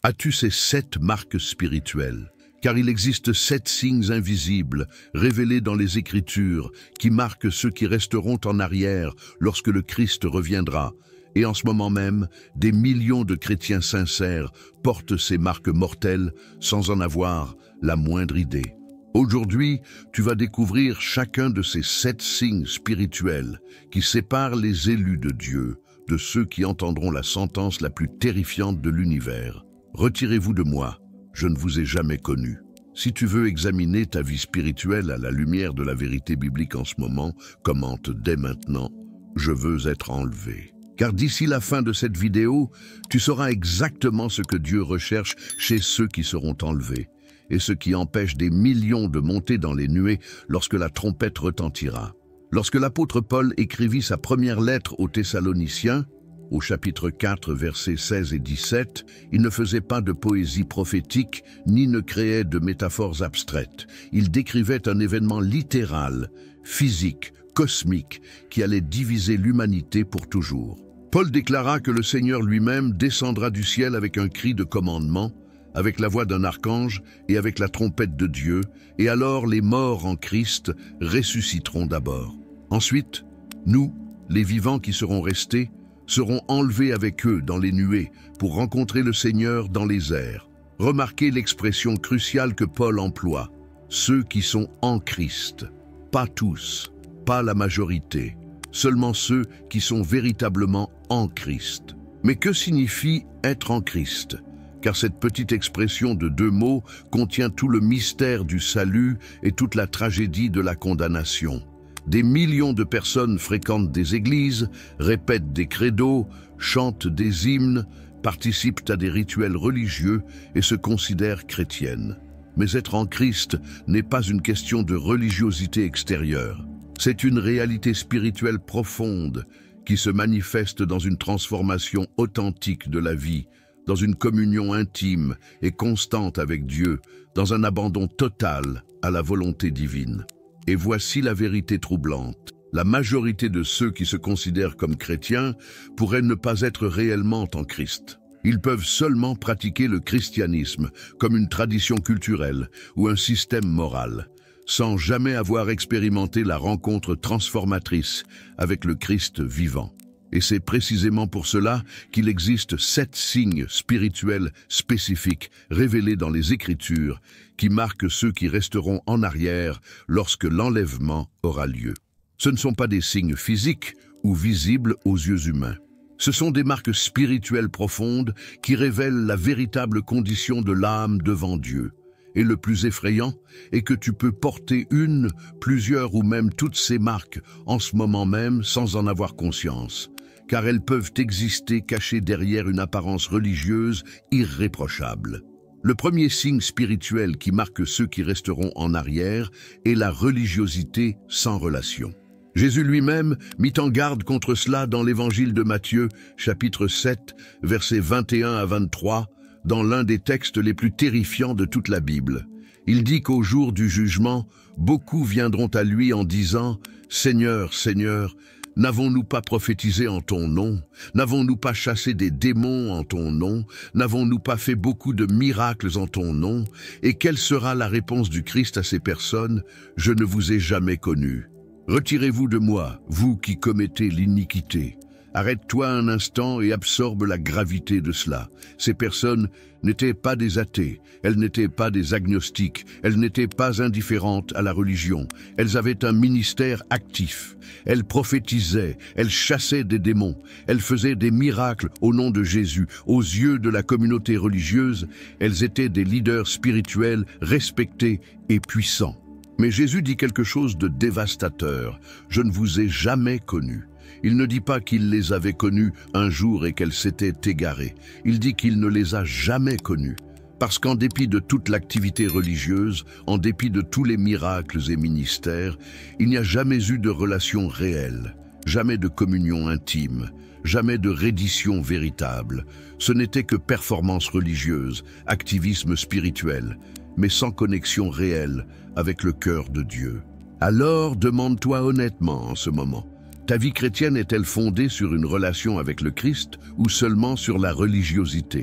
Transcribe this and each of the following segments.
As-tu ces 7 marques spirituelles? Car il existe 7 signes invisibles, révélés dans les Écritures, qui marquent ceux qui resteront en arrière lorsque le Christ reviendra. Et en ce moment même, des millions de chrétiens sincères portent ces marques mortelles sans en avoir la moindre idée. Aujourd'hui, tu vas découvrir chacun de ces 7 signes spirituels qui séparent les élus de Dieu de ceux qui entendront la sentence la plus terrifiante de l'univers. Retirez-vous de moi, je ne vous ai jamais connu. Si tu veux examiner ta vie spirituelle à la lumière de la vérité biblique en ce moment, commente dès maintenant « Je veux être enlevé ». Car d'ici la fin de cette vidéo, tu sauras exactement ce que Dieu recherche chez ceux qui seront enlevés et ce qui empêche des millions de monter dans les nuées lorsque la trompette retentira. Lorsque l'apôtre Paul écrivit sa première lettre aux Thessaloniciens, au chapitre 4, versets 16 et 17, il ne faisait pas de poésie prophétique, ni ne créait de métaphores abstraites. Il décrivait un événement littéral, physique, cosmique, qui allait diviser l'humanité pour toujours. Paul déclara que le Seigneur lui-même descendra du ciel avec un cri de commandement, avec la voix d'un archange et avec la trompette de Dieu, et alors les morts en Christ ressusciteront d'abord. Ensuite, nous, les vivants qui seront restés, seront enlevés avec eux dans les nuées pour rencontrer le Seigneur dans les airs. Remarquez l'expression cruciale que Paul emploie, ceux qui sont en Christ. Pas tous, pas la majorité, seulement ceux qui sont véritablement en Christ. Mais que signifie être en Christ? Car cette petite expression de 2 mots contient tout le mystère du salut et toute la tragédie de la condamnation. Des millions de personnes fréquentent des églises, répètent des credos, chantent des hymnes, participent à des rituels religieux et se considèrent chrétiennes. Mais être en Christ n'est pas une question de religiosité extérieure. C'est une réalité spirituelle profonde qui se manifeste dans une transformation authentique de la vie, dans une communion intime et constante avec Dieu, dans un abandon total à la volonté divine. Et voici la vérité troublante. La majorité de ceux qui se considèrent comme chrétiens pourraient ne pas être réellement en Christ. Ils peuvent seulement pratiquer le christianisme comme une tradition culturelle ou un système moral, sans jamais avoir expérimenté la rencontre transformatrice avec le Christ vivant. Et c'est précisément pour cela qu'il existe 7 signes spirituels spécifiques révélés dans les Écritures qui marquent ceux qui resteront en arrière lorsque l'enlèvement aura lieu. Ce ne sont pas des signes physiques ou visibles aux yeux humains. Ce sont des marques spirituelles profondes qui révèlent la véritable condition de l'âme devant Dieu. Et le plus effrayant est que tu peux porter une, plusieurs ou même toutes ces marques en ce moment même sans en avoir conscience, car elles peuvent exister cachées derrière une apparence religieuse irréprochable. Le premier signe spirituel qui marque ceux qui resteront en arrière est la religiosité sans relation. Jésus lui-même mit en garde contre cela dans l'évangile de Matthieu, chapitre 7, versets 21 à 23, dans l'un des textes les plus terrifiants de toute la Bible. Il dit qu'au jour du jugement, beaucoup viendront à lui en disant « Seigneur, Seigneur, n'avons-nous pas prophétisé en ton nom? N'avons-nous pas chassé des démons en ton nom? N'avons-nous pas fait beaucoup de miracles en ton nom? Et quelle sera la réponse du Christ à ces personnes? Je ne vous ai jamais connus. Retirez-vous de moi, vous qui commettez l'iniquité. Arrête-toi un instant et absorbe la gravité de cela. Ces personnes n'étaient pas des athées, elles n'étaient pas des agnostiques, elles n'étaient pas indifférentes à la religion. Elles avaient un ministère actif. Elles prophétisaient, elles chassaient des démons, elles faisaient des miracles au nom de Jésus. Aux yeux de la communauté religieuse, elles étaient des leaders spirituels respectés et puissants. Mais Jésus dit quelque chose de dévastateur. « Je ne vous ai jamais connus ». Il ne dit pas qu'il les avait connues un jour et qu'elles s'étaient égarées. Il dit qu'il ne les a jamais connues. Parce qu'en dépit de toute l'activité religieuse, en dépit de tous les miracles et ministères, il n'y a jamais eu de relation réelle, jamais de communion intime, jamais de reddition véritable. Ce n'était que performance religieuse, activisme spirituel, mais sans connexion réelle avec le cœur de Dieu. Alors demande-toi honnêtement en ce moment, ta vie chrétienne est-elle fondée sur une relation avec le Christ ou seulement sur la religiosité?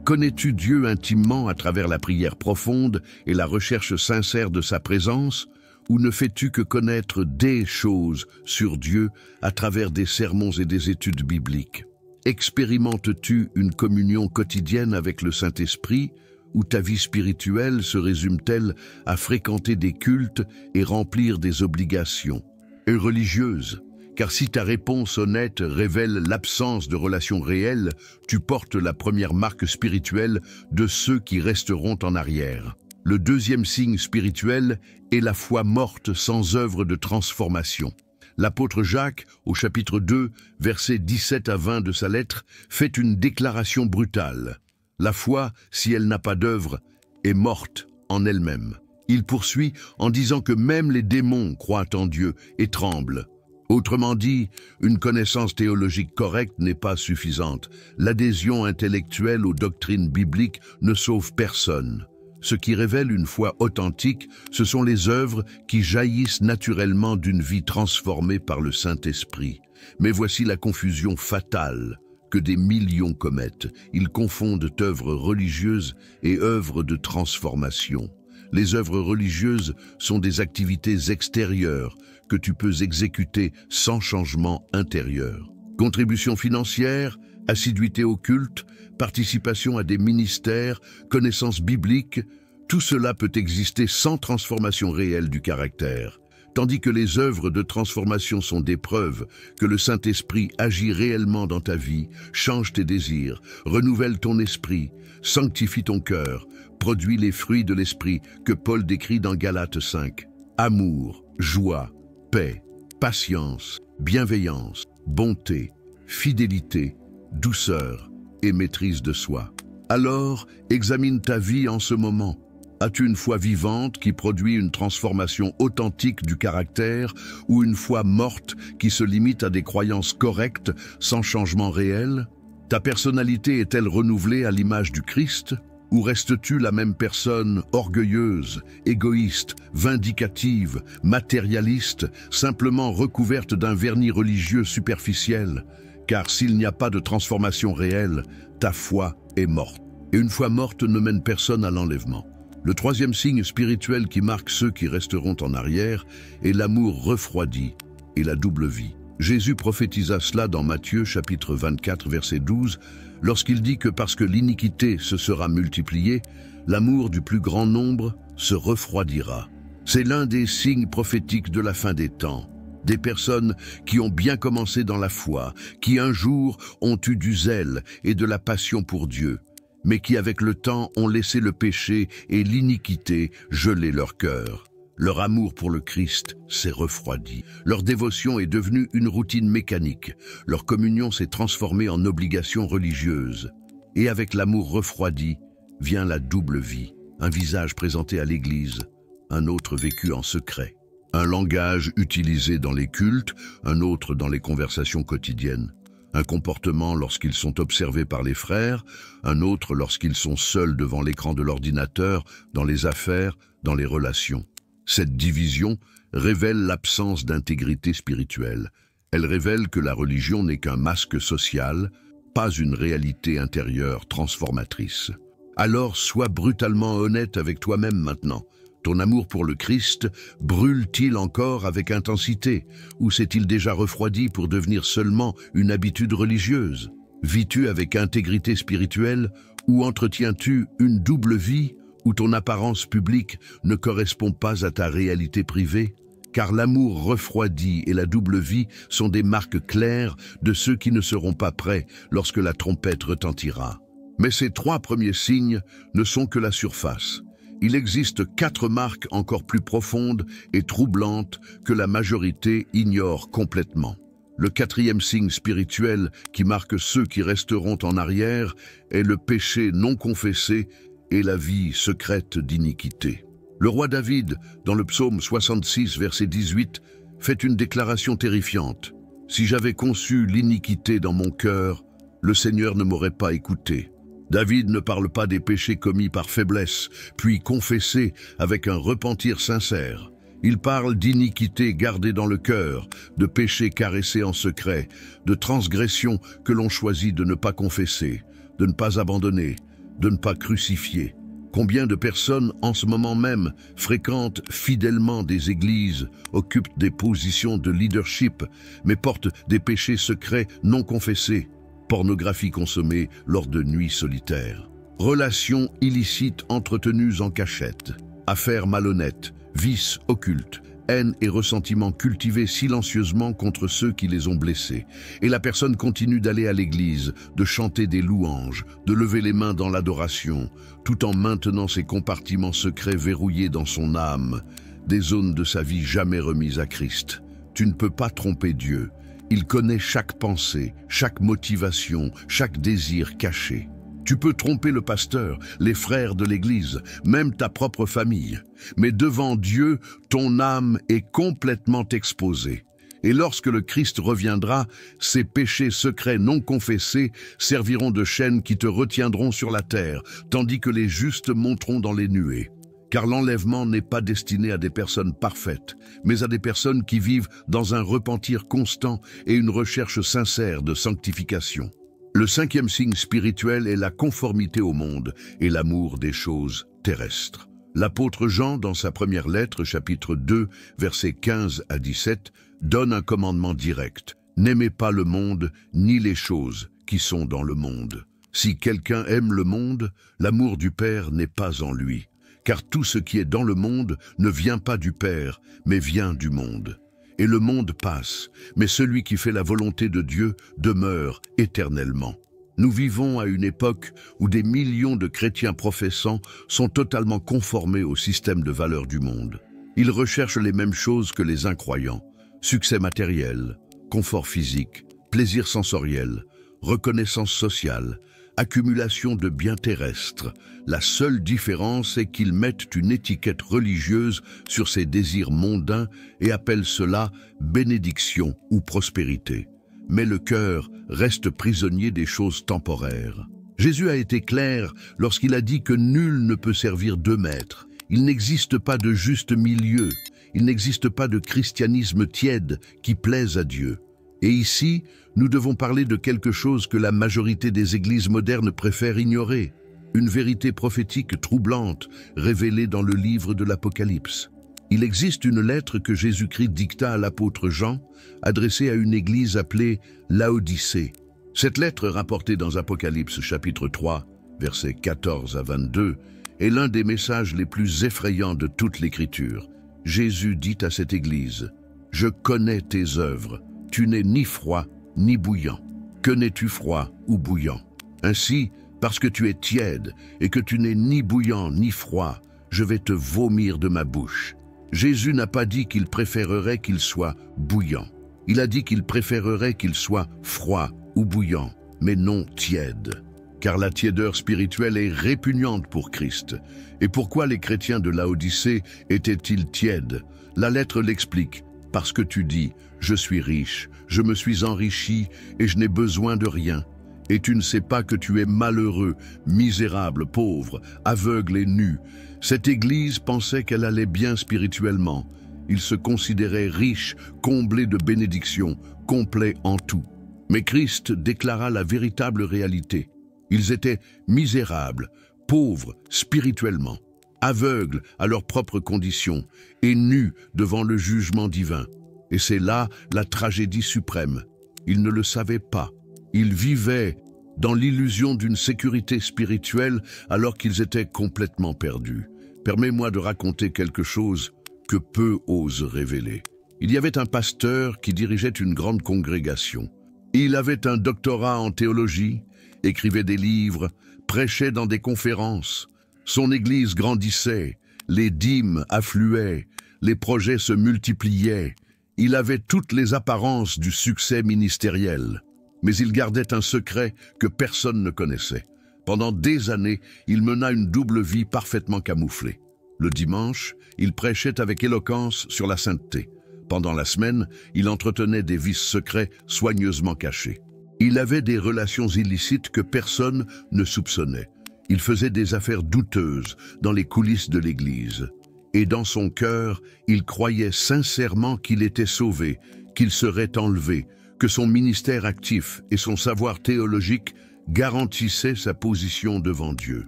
Connais-tu Dieu intimement à travers la prière profonde et la recherche sincère de sa présence, ou ne fais-tu que connaître des choses sur Dieu à travers des sermons et des études bibliques? Expérimentes-tu une communion quotidienne avec le Saint-Esprit, ou ta vie spirituelle se résume-t-elle à fréquenter des cultes et remplir des obligations? Et religieuse, car si ta réponse honnête révèle l'absence de relations réelles, tu portes la première marque spirituelle de ceux qui resteront en arrière. Le deuxième signe spirituel est la foi morte sans œuvre de transformation. L'apôtre Jacques, au chapitre 2, versets 17 à 20 de sa lettre, fait une déclaration brutale. La foi, si elle n'a pas d'œuvre, est morte en elle-même. Il poursuit en disant que même les démons croient en Dieu et tremblent. Autrement dit, une connaissance théologique correcte n'est pas suffisante. L'adhésion intellectuelle aux doctrines bibliques ne sauve personne. Ce qui révèle une foi authentique, ce sont les œuvres qui jaillissent naturellement d'une vie transformée par le Saint-Esprit. Mais voici la confusion fatale que des millions commettent. Ils confondent œuvres religieuses et œuvres de transformation. Les œuvres religieuses sont des activités extérieures que tu peux exécuter sans changement intérieur. Contribution financière, assiduité au culte, participation à des ministères, connaissances bibliques, tout cela peut exister sans transformation réelle du caractère. Tandis que les œuvres de transformation sont des preuves que le Saint-Esprit agit réellement dans ta vie, change tes désirs, renouvelle ton esprit, sanctifie ton cœur, produit les fruits de l'esprit que Paul décrit dans Galates 5. Amour, joie, paix, patience, bienveillance, bonté, fidélité, douceur et maîtrise de soi. Alors, examine ta vie en ce moment. As-tu une foi vivante qui produit une transformation authentique du caractère ou une foi morte qui se limite à des croyances correctes sans changement réel? Ta personnalité est-elle renouvelée à l'image du Christ? Ou restes-tu la même personne orgueilleuse, égoïste, vindicative, matérialiste, simplement recouverte d'un vernis religieux superficiel? Car s'il n'y a pas de transformation réelle, ta foi est morte. Et une foi morte ne mène personne à l'enlèvement. Le troisième signe spirituel qui marque ceux qui resteront en arrière est l'amour refroidi et la double vie. Jésus prophétisa cela dans Matthieu chapitre 24 verset 12 lorsqu'il dit que parce que l'iniquité se sera multipliée, l'amour du plus grand nombre se refroidira. C'est l'un des signes prophétiques de la fin des temps. Des personnes qui ont bien commencé dans la foi, qui un jour ont eu du zèle et de la passion pour Dieu, mais qui avec le temps ont laissé le péché et l'iniquité geler leur cœur. Leur amour pour le Christ s'est refroidi. Leur dévotion est devenue une routine mécanique. Leur communion s'est transformée en obligation religieuse. Et avec l'amour refroidi vient la double vie. Un visage présenté à l'Église, un autre vécu en secret. Un langage utilisé dans les cultes, un autre dans les conversations quotidiennes. Un comportement lorsqu'ils sont observés par les frères, un autre lorsqu'ils sont seuls devant l'écran de l'ordinateur, dans les affaires, dans les relations. Cette division révèle l'absence d'intégrité spirituelle. Elle révèle que la religion n'est qu'un masque social, pas une réalité intérieure transformatrice. Alors sois brutalement honnête avec toi-même maintenant. Ton amour pour le Christ brûle-t-il encore avec intensité, ou s'est-il déjà refroidi pour devenir seulement une habitude religieuse? Vis-tu avec intégrité spirituelle, ou entretiens-tu une double vie où ton apparence publique ne correspond pas à ta réalité privée? Car l'amour refroidi et la double vie sont des marques claires de ceux qui ne seront pas prêts lorsque la trompette retentira. Mais ces trois premiers signes ne sont que la surface. Il existe 4 marques encore plus profondes et troublantes que la majorité ignore complètement. Le 4e signe spirituel qui marque ceux qui resteront en arrière est le péché non confessé et la vie secrète d'iniquité. Le roi David, dans le psaume 66, verset 18, fait une déclaration terrifiante. « Si j'avais conçu l'iniquité dans mon cœur, le Seigneur ne m'aurait pas écouté. » David ne parle pas des péchés commis par faiblesse, puis confessés avec un repentir sincère. Il parle d'iniquité gardée dans le cœur, de péchés caressés en secret, de transgressions que l'on choisit de ne pas confesser, de ne pas abandonner, de ne pas crucifier. Combien de personnes en ce moment même fréquentent fidèlement des églises, occupent des positions de leadership, mais portent des péchés secrets non confessés, pornographie consommée lors de nuits solitaires, relations illicites entretenues en cachette, affaires malhonnêtes, vices occultes, haine et ressentiment cultivés silencieusement contre ceux qui les ont blessés. Et la personne continue d'aller à l'église, de chanter des louanges, de lever les mains dans l'adoration, tout en maintenant ses compartiments secrets verrouillés dans son âme, des zones de sa vie jamais remises à Christ. Tu ne peux pas tromper Dieu. Il connaît chaque pensée, chaque motivation, chaque désir caché. Tu peux tromper le pasteur, les frères de l'Église, même ta propre famille. Mais devant Dieu, ton âme est complètement exposée. Et lorsque le Christ reviendra, ces péchés secrets non confessés serviront de chaînes qui te retiendront sur la terre, tandis que les justes monteront dans les nuées. Car l'enlèvement n'est pas destiné à des personnes parfaites, mais à des personnes qui vivent dans un repentir constant et une recherche sincère de sanctification. Le cinquième signe spirituel est la conformité au monde et l'amour des choses terrestres. L'apôtre Jean, dans sa première lettre, chapitre 2, versets 15 à 17, donne un commandement direct. N'aimez pas le monde, ni les choses qui sont dans le monde. Si quelqu'un aime le monde, l'amour du Père n'est pas en lui. Car tout ce qui est dans le monde ne vient pas du Père, mais vient du monde. Et le monde passe, mais celui qui fait la volonté de Dieu demeure éternellement. Nous vivons à une époque où des millions de chrétiens professants sont totalement conformés au système de valeurs du monde. Ils recherchent les mêmes choses que les incroyants: succès matériel, confort physique, plaisir sensoriel, reconnaissance sociale, accumulation de biens terrestres. La seule différence est qu'ils mettent une étiquette religieuse sur ces désirs mondains et appellent cela bénédiction ou prospérité. Mais le cœur reste prisonnier des choses temporaires. Jésus a été clair lorsqu'il a dit que nul ne peut servir deux maîtres. Il n'existe pas de juste milieu. Il n'existe pas de christianisme tiède qui plaise à Dieu. Et ici, nous devons parler de quelque chose que la majorité des églises modernes préfèrent ignorer. Une vérité prophétique troublante révélée dans le livre de l'Apocalypse. Il existe une lettre que Jésus-Christ dicta à l'apôtre Jean, adressée à une église appelée Laodicée. Cette lettre, rapportée dans Apocalypse chapitre 3, versets 14 à 22, est l'un des messages les plus effrayants de toute l'Écriture. Jésus dit à cette église: « Je connais tes œuvres. Tu n'es ni froid ni bouillant. Que n'es-tu froid ou bouillant? Ainsi, parce que tu es tiède et que tu n'es ni bouillant ni froid, je vais te vomir de ma bouche. » Jésus n'a pas dit qu'il préférerait qu'il soit bouillant. Il a dit qu'il préférerait qu'il soit froid ou bouillant, mais non tiède. Car la tiédeur spirituelle est répugnante pour Christ. Et pourquoi les chrétiens de Laodicée étaient-ils tièdes? La lettre l'explique. Parce que tu dis: « Je suis riche, je me suis enrichi et je n'ai besoin de rien. » Et tu ne sais pas que tu es malheureux, misérable, pauvre, aveugle et nu. Cette église pensait qu'elle allait bien spirituellement. Ils se considéraient riches, comblés de bénédictions, complets en tout. Mais Christ déclara la véritable réalité. Ils étaient misérables, pauvres spirituellement, aveugles à leurs propres conditions et nus devant le jugement divin. Et c'est là la tragédie suprême. Ils ne le savaient pas. Ils vivaient dans l'illusion d'une sécurité spirituelle alors qu'ils étaient complètement perdus. Permets-moi de raconter quelque chose que peu osent révéler. Il y avait un pasteur qui dirigeait une grande congrégation. Il avait un doctorat en théologie, écrivait des livres, prêchait dans des conférences. Son église grandissait, les dîmes affluaient, les projets se multipliaient. Il avait toutes les apparences du succès ministériel. Mais il gardait un secret que personne ne connaissait. Pendant des années, il mena une double vie parfaitement camouflée. Le dimanche, il prêchait avec éloquence sur la sainteté. Pendant la semaine, il entretenait des vices secrets soigneusement cachés. Il avait des relations illicites que personne ne soupçonnait. Il faisait des affaires douteuses dans les coulisses de l'Église. Et dans son cœur, il croyait sincèrement qu'il était sauvé, qu'il serait enlevé, que son ministère actif et son savoir théologique garantissait sa position devant Dieu.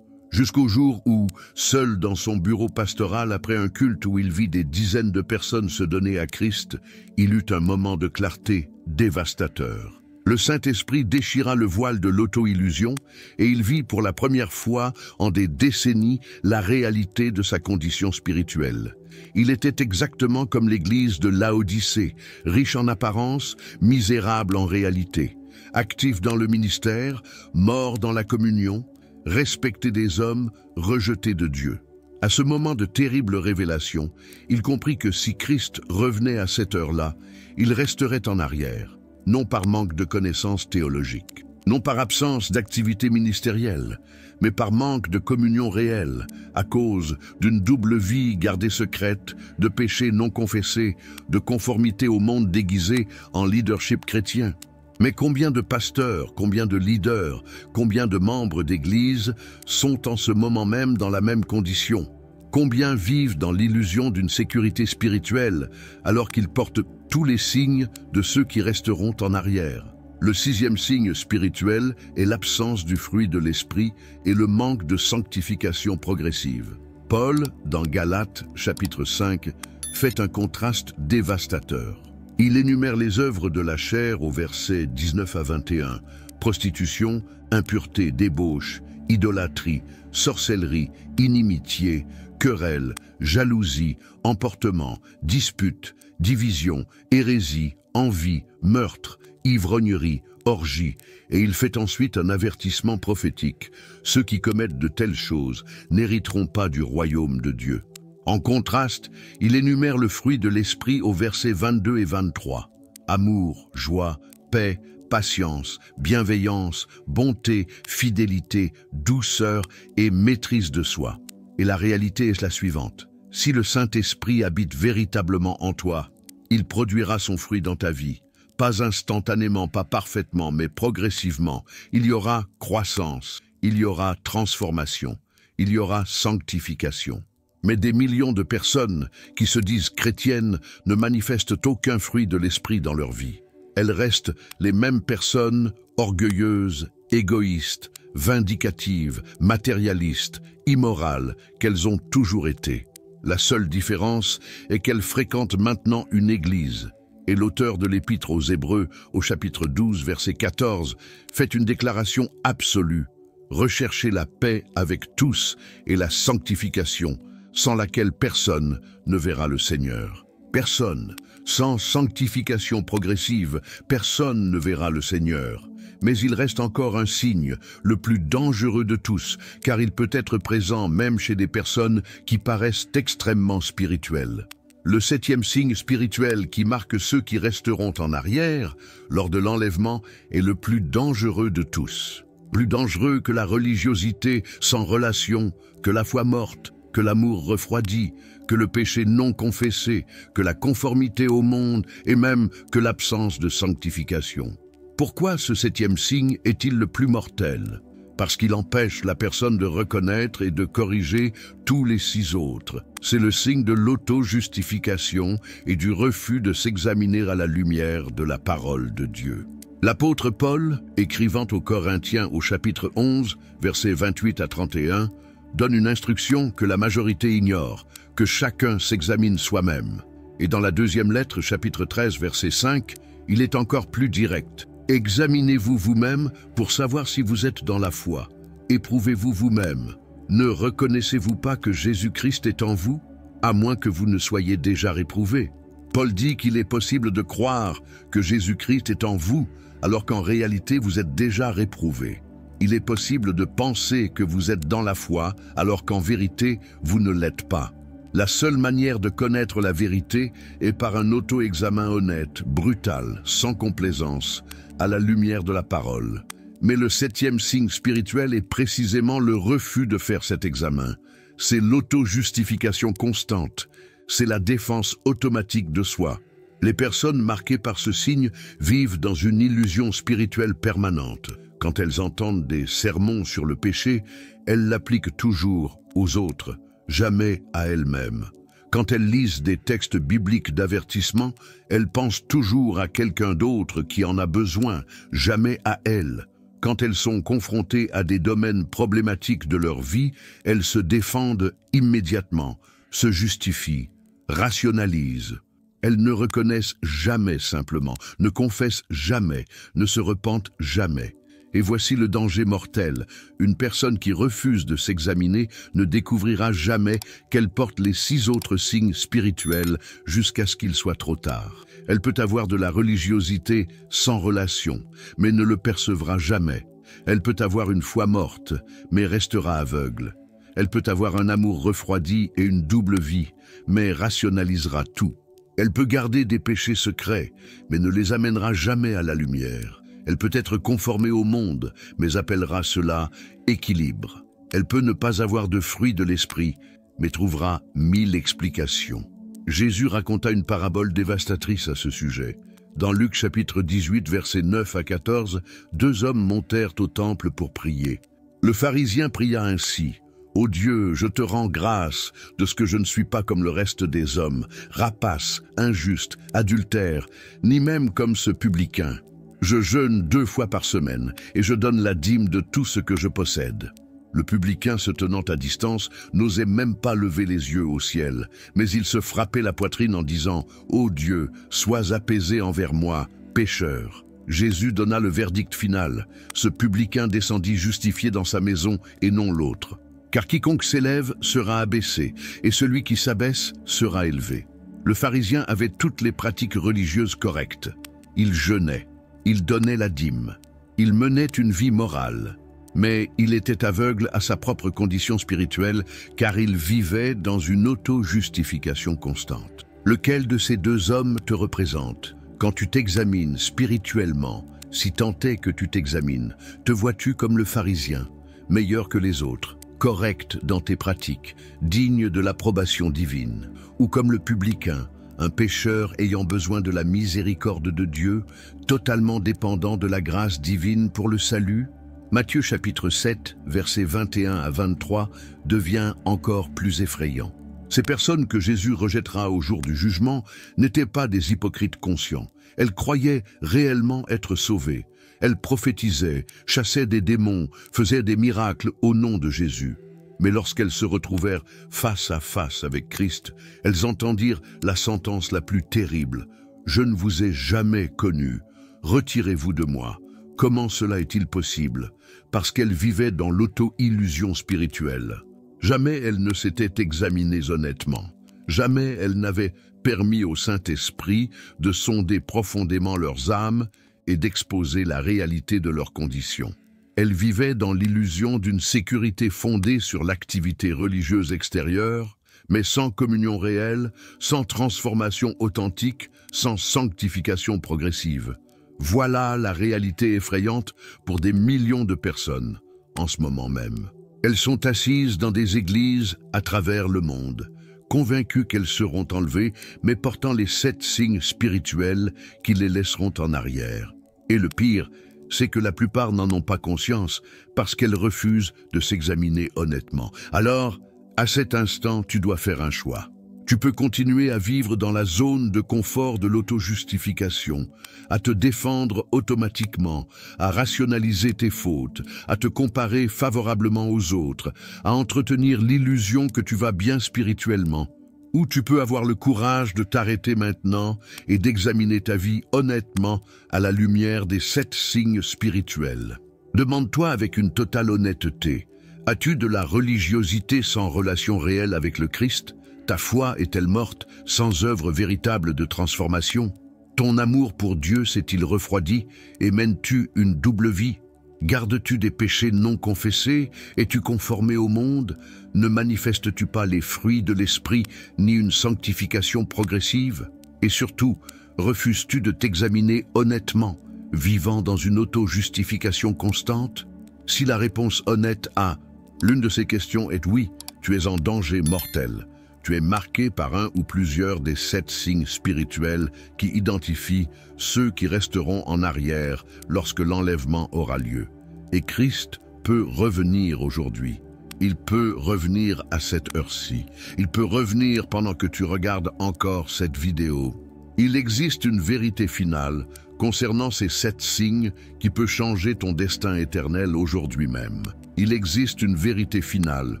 Jusqu'au jour où, seul dans son bureau pastoral après un culte où il vit des dizaines de personnes se donner à Christ, il eut un moment de clarté dévastateur. Le Saint-Esprit déchira le voile de l'auto-illusion et il vit pour la première fois en des décennies la réalité de sa condition spirituelle. Il était exactement comme l'Église de Laodicée, riche en apparence, misérable en réalité, actif dans le ministère, mort dans la communion, respecté des hommes, rejeté de Dieu. À ce moment de terrible révélation, il comprit que si Christ revenait à cette heure-là, il resterait en arrière. Non par manque de connaissances théologiques, non par absence d'activité ministérielle, mais par manque de communion réelle, à cause d'une double vie gardée secrète, de péchés non confessés, de conformité au monde déguisé en leadership chrétien. Mais combien de pasteurs, combien de leaders, combien de membres d'église sont en ce moment même dans la même condition? Combien vivent dans l'illusion d'une sécurité spirituelle alors qu'ils portent tous les signes de ceux qui resteront en arrière? Le sixième signe spirituel est l'absence du fruit de l'esprit et le manque de sanctification progressive. Paul, dans Galates, chapitre 5, fait un contraste dévastateur. Il énumère les œuvres de la chair au verset 19 à 21. Prostitution, impureté, débauche, idolâtrie, sorcellerie, inimitié, querelle, jalousie, emportement, dispute, division, hérésie, envie, meurtre, ivrognerie, orgie, et il fait ensuite un avertissement prophétique. Ceux qui commettent de telles choses n'hériteront pas du royaume de Dieu. En contraste, il énumère le fruit de l'esprit aux versets 22 et 23. Amour, joie, paix, patience, bienveillance, bonté, fidélité, douceur et maîtrise de soi. Et la réalité est la suivante. Si le Saint-Esprit habite véritablement en toi, il produira son fruit dans ta vie. Pas instantanément, pas parfaitement, mais progressivement. Il y aura croissance, il y aura transformation, il y aura sanctification. Mais des millions de personnes qui se disent chrétiennes ne manifestent aucun fruit de l'esprit dans leur vie. Elles restent les mêmes personnes orgueilleuses, égoïstes, vindicatives, matérialistes, immorales qu'elles ont toujours été. La seule différence est qu'elles fréquentent maintenant une église. Et l'auteur de l'Épître aux Hébreux, au chapitre 12, verset 14, fait une déclaration absolue. Recherchez la paix avec tous et la sanctification, sans laquelle personne ne verra le Seigneur. Personne. Sans sanctification progressive, personne ne verra le Seigneur. Mais il reste encore un signe, le plus dangereux de tous, car il peut être présent même chez des personnes qui paraissent extrêmement spirituelles. Le septième signe spirituel qui marque ceux qui resteront en arrière, lors de l'enlèvement, est le plus dangereux de tous. Plus dangereux que la religiosité sans relation, que la foi morte, que l'amour refroidi, que le péché non confessé, que la conformité au monde et même que l'absence de sanctification. Pourquoi ce septième signe est-il le plus mortel? Parce qu'il empêche la personne de reconnaître et de corriger tous les six autres. C'est le signe de l'auto-justification et du refus de s'examiner à la lumière de la parole de Dieu. L'apôtre Paul, écrivant aux Corinthiens au chapitre 11, versets 28 à 31, donne une instruction que la majorité ignore, que chacun s'examine soi-même. Et dans la deuxième lettre, chapitre 13, verset 5, il est encore plus direct. Examinez-vous vous-même pour savoir si vous êtes dans la foi. Éprouvez-vous vous-même. Ne reconnaissez-vous pas que Jésus-Christ est en vous, à moins que vous ne soyez déjà réprouvé? Paul dit qu'il est possible de croire que Jésus-Christ est en vous, alors qu'en réalité vous êtes déjà réprouvé. Il est possible de penser que vous êtes dans la foi, alors qu'en vérité vous ne l'êtes pas. La seule manière de connaître la vérité est par un auto-examen honnête, brutal, sans complaisance, à la lumière de la parole. Mais le septième signe spirituel est précisément le refus de faire cet examen. C'est l'auto-justification constante. C'est la défense automatique de soi. Les personnes marquées par ce signe vivent dans une illusion spirituelle permanente. Quand elles entendent des sermons sur le péché, elles l'appliquent toujours aux autres, jamais à elles-mêmes. Quand elles lisent des textes bibliques d'avertissement, elles pensent toujours à quelqu'un d'autre qui en a besoin, jamais à elles. Quand elles sont confrontées à des domaines problématiques de leur vie, elles se défendent immédiatement, se justifient, rationalisent. Elles ne reconnaissent jamais simplement, ne confessent jamais, ne se repentent jamais. Et voici le danger mortel. Une personne qui refuse de s'examiner ne découvrira jamais qu'elle porte les 6 autres signes spirituels jusqu'à ce qu'il soit trop tard. Elle peut avoir de la religiosité sans relation, mais ne le percevra jamais. Elle peut avoir une foi morte, mais restera aveugle. Elle peut avoir un amour refroidi et une double vie, mais rationalisera tout. Elle peut garder des péchés secrets, mais ne les amènera jamais à la lumière. Elle peut être conformée au monde, mais appellera cela équilibre. Elle peut ne pas avoir de fruit de l'esprit, mais trouvera 1000 explications. Jésus raconta une parabole dévastatrice à ce sujet. Dans Luc chapitre 18, versets 9 à 14, 2 hommes montèrent au temple pour prier. Le pharisien pria ainsi: « Ô Dieu, je te rends grâce de ce que je ne suis pas comme le reste des hommes, rapace, injuste, adultère, ni même comme ce publicain. Je jeûne 2 fois par semaine et je donne la dîme de tout ce que je possède. » Le publicain, se tenant à distance, n'osait même pas lever les yeux au ciel, mais il se frappait la poitrine en disant: « Ô Dieu, sois apaisé envers moi, pécheur. » Jésus donna le verdict final. Ce publicain descendit justifié dans sa maison et non l'autre. Car quiconque s'élève sera abaissé, et celui qui s'abaisse sera élevé. Le pharisien avait toutes les pratiques religieuses correctes. Il jeûnait, il donnait la dîme, il menait une vie morale. Mais il était aveugle à sa propre condition spirituelle, car il vivait dans une auto-justification constante. Lequel de ces 2 hommes te représente? Quand tu t'examines spirituellement, si tant est que tu t'examines, te vois-tu comme le pharisien, meilleur que les autres, correct dans tes pratiques, digne de l'approbation divine, ou comme le publicain, un pécheur ayant besoin de la miséricorde de Dieu, totalement dépendant de la grâce divine pour le salut? Matthieu chapitre 7, versets 21 à 23, devient encore plus effrayant. Ces personnes que Jésus rejettera au jour du jugement n'étaient pas des hypocrites conscients. Elles croyaient réellement être sauvées. Elles prophétisaient, chassaient des démons, faisaient des miracles au nom de Jésus. Mais lorsqu'elles se retrouvèrent face à face avec Christ, elles entendirent la sentence la plus terrible: « Je ne vous ai jamais connu. Retirez-vous de moi. » Comment cela est-il possible? Parce qu'elles vivaient dans l'auto-illusion spirituelle. Jamais elles ne s'étaient examinées honnêtement. Jamais elles n'avaient permis au Saint-Esprit de sonder profondément leurs âmes et d'exposer la réalité de leurs conditions. Elles vivaient dans l'illusion d'une sécurité fondée sur l'activité religieuse extérieure, mais sans communion réelle, sans transformation authentique, sans sanctification progressive. Voilà la réalité effrayante pour des millions de personnes en ce moment même. Elles sont assises dans des églises à travers le monde, convaincues qu'elles seront enlevées, mais portant les 7 signes spirituels qui les laisseront en arrière. Et le pire, c'est que la plupart n'en ont pas conscience parce qu'elles refusent de s'examiner honnêtement. Alors, à cet instant, tu dois faire un choix. Tu peux continuer à vivre dans la zone de confort de l'auto-justification, à te défendre automatiquement, à rationaliser tes fautes, à te comparer favorablement aux autres, à entretenir l'illusion que tu vas bien spirituellement. Ou tu peux avoir le courage de t'arrêter maintenant et d'examiner ta vie honnêtement à la lumière des 7 signes spirituels. Demande-toi avec une totale honnêteté: as-tu de la religiosité sans relation réelle avec le Christ? Ta foi est-elle morte, sans œuvre véritable de transformation? Ton amour pour Dieu s'est-il refroidi et mènes-tu une double vie? Gardes-tu des péchés non confessés? Es-tu conformé au monde? Ne manifestes-tu pas les fruits de l'esprit ni une sanctification progressive? Et surtout, refuses-tu de t'examiner honnêtement, vivant dans une auto-justification constante? Si la réponse honnête à l'une de ces questions est oui, tu es en danger mortel. Tu es marqué par un ou plusieurs des 7 signes spirituels qui identifient ceux qui resteront en arrière lorsque l'enlèvement aura lieu. Et Christ peut revenir aujourd'hui. Il peut revenir à cette heure-ci. Il peut revenir pendant que tu regardes encore cette vidéo. Il existe une vérité finale concernant ces 7 signes qui peut changer ton destin éternel aujourd'hui même. Il existe une vérité finale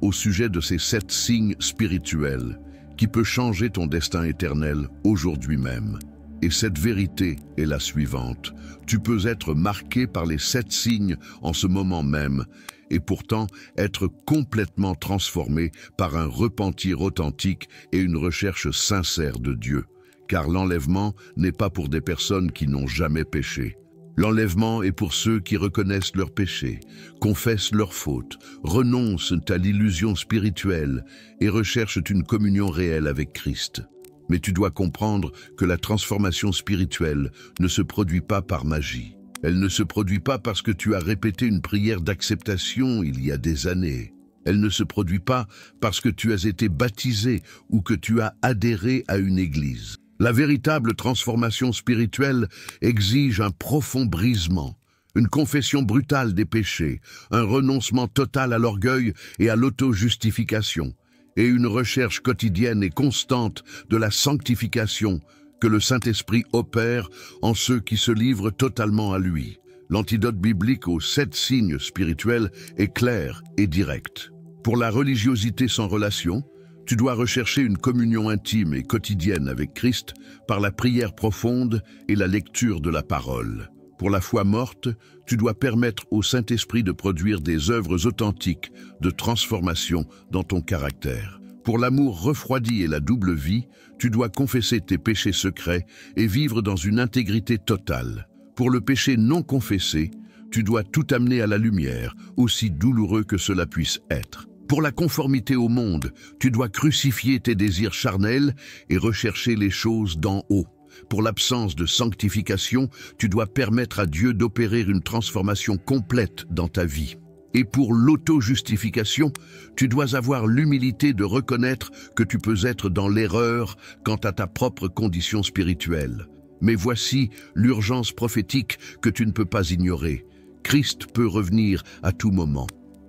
au sujet de ces 7 signes spirituels qui peut changer ton destin éternel aujourd'hui même. Et cette vérité est la suivante. Tu peux être marqué par les 7 signes en ce moment même et pourtant être complètement transformé par un repentir authentique et une recherche sincère de Dieu. Car l'enlèvement n'est pas pour des personnes qui n'ont jamais péché. L'enlèvement est pour ceux qui reconnaissent leurs péchés, confessent leurs fautes, renoncent à l'illusion spirituelle et recherchent une communion réelle avec Christ. Mais tu dois comprendre que la transformation spirituelle ne se produit pas par magie. Elle ne se produit pas parce que tu as répété une prière d'acceptation il y a des années. Elle ne se produit pas parce que tu as été baptisé ou que tu as adhéré à une église. La véritable transformation spirituelle exige un profond brisement, une confession brutale des péchés, un renoncement total à l'orgueil et à l'auto-justification, et une recherche quotidienne et constante de la sanctification que le Saint-Esprit opère en ceux qui se livrent totalement à lui. L'antidote biblique aux 7 signes spirituels est clair et direct. Pour la religiosité sans relation, tu dois rechercher une communion intime et quotidienne avec Christ par la prière profonde et la lecture de la parole. Pour la foi morte, tu dois permettre au Saint-Esprit de produire des œuvres authentiques de transformation dans ton caractère. Pour l'amour refroidi et la double vie, tu dois confesser tes péchés secrets et vivre dans une intégrité totale. Pour le péché non confessé, tu dois tout amener à la lumière, aussi douloureux que cela puisse être. Pour la conformité au monde, tu dois crucifier tes désirs charnels et rechercher les choses d'en haut. Pour l'absence de sanctification, tu dois permettre à Dieu d'opérer une transformation complète dans ta vie. Et pour l'auto-justification, tu dois avoir l'humilité de reconnaître que tu peux être dans l'erreur quant à ta propre condition spirituelle. Mais voici l'urgence prophétique que tu ne peux pas ignorer. Christ peut revenir à tout moment.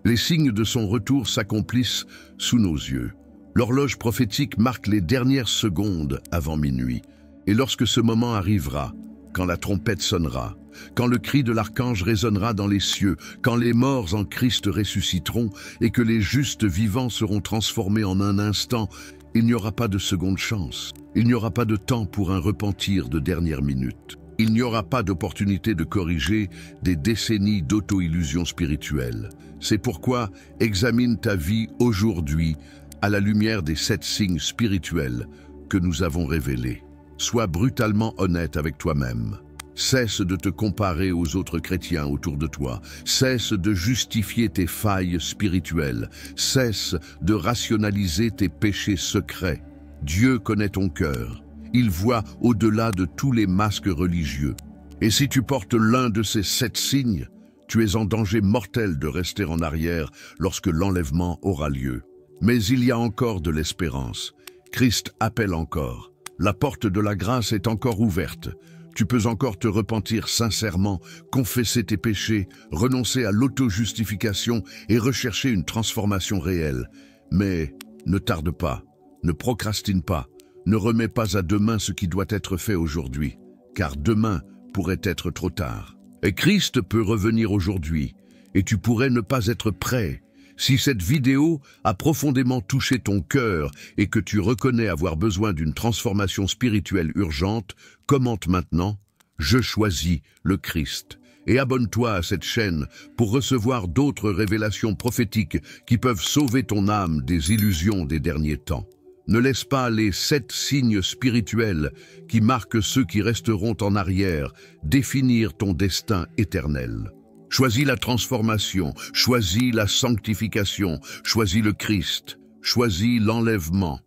Les signes de son retour s'accomplissent sous nos yeux. L'horloge prophétique marque les dernières secondes avant minuit. Et lorsque ce moment arrivera, quand la trompette sonnera, quand le cri de l'archange résonnera dans les cieux, quand les morts en Christ ressusciteront et que les justes vivants seront transformés en un instant, il n'y aura pas de seconde chance. Il n'y aura pas de temps pour un repentir de dernière minute. Il n'y aura pas d'opportunité de corriger des décennies d'auto-illusion spirituelle. C'est pourquoi examine ta vie aujourd'hui à la lumière des 7 signes spirituels que nous avons révélés. Sois brutalement honnête avec toi-même. Cesse de te comparer aux autres chrétiens autour de toi. Cesse de justifier tes failles spirituelles. Cesse de rationaliser tes péchés secrets. Dieu connaît ton cœur. Il voit au-delà de tous les masques religieux. Et si tu portes l'un de ces 7 signes, tu es en danger mortel de rester en arrière lorsque l'enlèvement aura lieu. Mais il y a encore de l'espérance. Christ appelle encore. La porte de la grâce est encore ouverte. Tu peux encore te repentir sincèrement, confesser tes péchés, renoncer à l'auto-justification et rechercher une transformation réelle. Mais ne tarde pas, ne procrastine pas, ne remets pas à demain ce qui doit être fait aujourd'hui, car demain pourrait être trop tard. Et Christ peut revenir aujourd'hui, et tu pourrais ne pas être prêt. Si cette vidéo a profondément touché ton cœur et que tu reconnais avoir besoin d'une transformation spirituelle urgente, commente maintenant « Je choisis le Christ » et abonne-toi à cette chaîne pour recevoir d'autres révélations prophétiques qui peuvent sauver ton âme des illusions des derniers temps. Ne laisse pas les 7 signes spirituels qui marquent ceux qui resteront en arrière définir ton destin éternel. Choisis la transformation, choisis la sanctification, choisis le Christ, choisis l'enlèvement.